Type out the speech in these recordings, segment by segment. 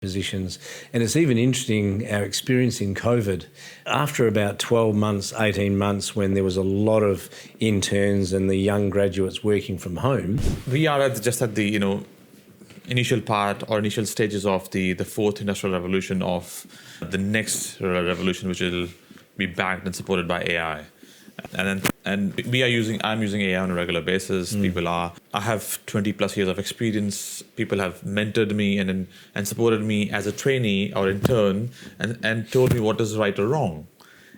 positions. And it's even interesting, our experience in COVID, after about 12 months, 18 months, when there was a lot of interns and the young graduates working from home. We are just at the, initial part or initial stages of the fourth industrial revolution, of the next revolution, which will be backed and supported by AI. And I'm using AI on a regular basis. I have 20 plus years of experience. People have mentored me and supported me as a trainee or intern and told me what is right or wrong.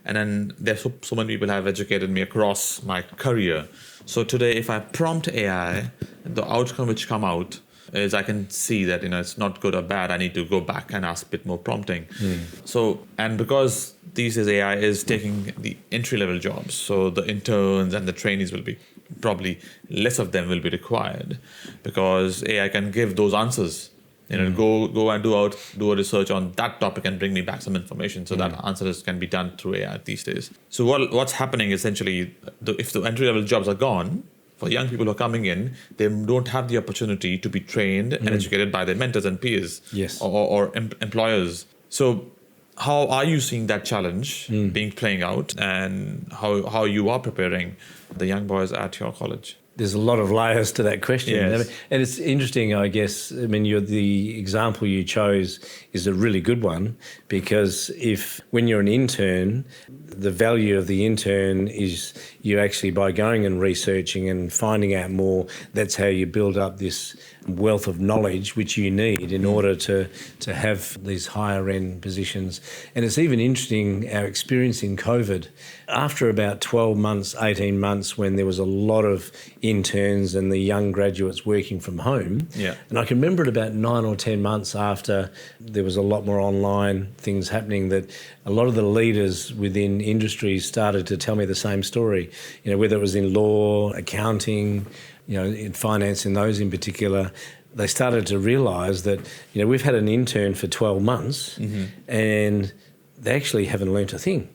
And then there's so many people have educated me across my career. So today, if I prompt AI, the outcome which come out is I can see that, it's not good or bad. I need to go back and ask a bit more prompting. So, and because these days AI is taking the entry-level jobs, so the interns and the trainees will be, probably less of them will be required, because AI can give those answers. Go and do a research on that topic and bring me back some information. So that answers can be done through AI these days. So what's happening essentially, if the entry-level jobs are gone, for young people who are coming in, they don't have the opportunity to be trained and educated by their mentors and peers, or employers. So how are you seeing that challenge playing out, and how you are preparing the young boys at your college? There's a lot of layers to that question. Yes. And it's interesting, I guess. The example you chose is a really good one, because when you're an intern, the value of the intern is you actually, by going and researching and finding out more, that's how you build up this wealth of knowledge which you need in order to have these higher end positions. And it's even interesting, our experience in COVID, after about 12 months, 18 months, when there was a lot of interns and the young graduates working from home. And I can remember it about 9 or 10 months after there was a lot more online things happening, that a lot of the leaders within industries started to tell me the same story, whether it was in law, accounting, in finance, in those in particular. They started to realise that, we've had an intern for 12 months and they actually haven't learnt a thing.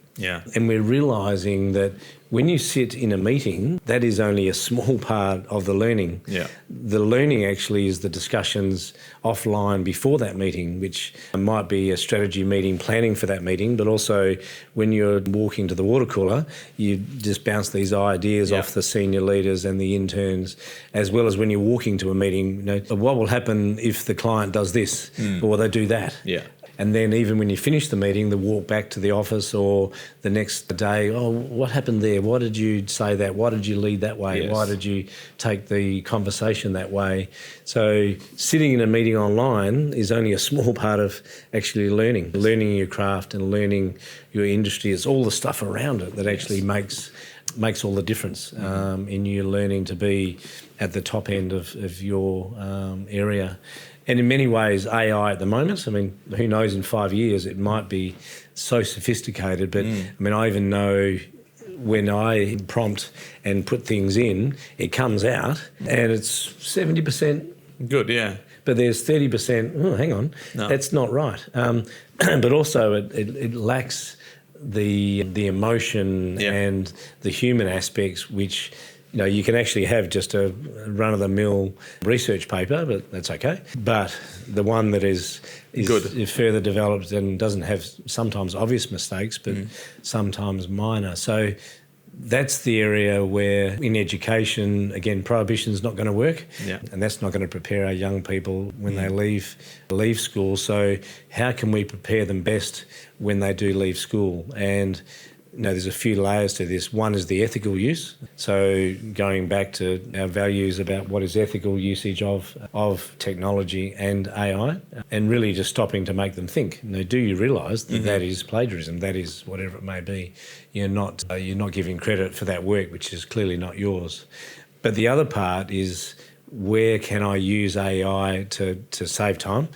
And we're realising that when you sit in a meeting, that is only a small part of the learning. The learning actually is the discussions offline before that meeting, which might be a strategy meeting, planning for that meeting, but also when you're walking to the water cooler, you just bounce these ideas off the senior leaders and the interns, as well as when you're walking to a meeting, what will happen if the client does this or they do that? And then even when you finish the meeting, the walk back to the office or the next day, what happened there? Why did you say that? Why did you lead that way? Why did you take the conversation that way? So sitting in a meeting online is only a small part of actually learning your craft and learning your industry. It's all the stuff around it that actually makes all the difference in you learning to be at the top end of your area. And in many ways, AI at the moment, who knows, in 5 years, it might be so sophisticated. But I even know when I prompt and put things in, it comes out and it's 70% good, but there's 30%, hang on, that's not right. But also it lacks the emotion and the human aspects, which you can actually have just a run-of-the-mill research paper, but that's okay. But the one that is good, is further developed and doesn't have sometimes obvious mistakes, but sometimes minor. So that's the area where in education, again, prohibition's not going to work, and that's not going to prepare our young people when they leave school. So how can we prepare them best when they do leave school? And there's a few layers to this. One is the ethical use. So going back to our values about what is ethical usage of technology and AI, and really just stopping to make them think. Do you realise that that is plagiarism? That is whatever it may be. You're not giving credit for that work, which is clearly not yours. But the other part is, where can I use AI to save time,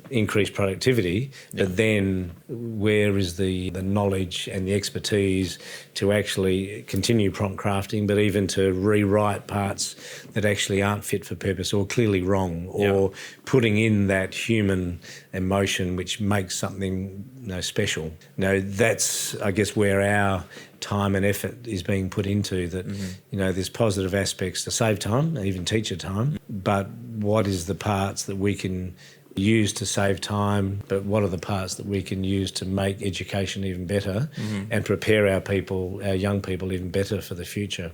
increase productivity, but then where is the knowledge and the expertise to actually continue prompt crafting, but even to rewrite parts that actually aren't fit for purpose or clearly wrong, or putting in that human emotion which makes something special. That's, I guess, where our time and effort is being put into, that there's positive aspects to save time, even teacher time, but what is the parts that we can use to save time, but what are the parts that we can use to make education even better and prepare our young people even better for the future.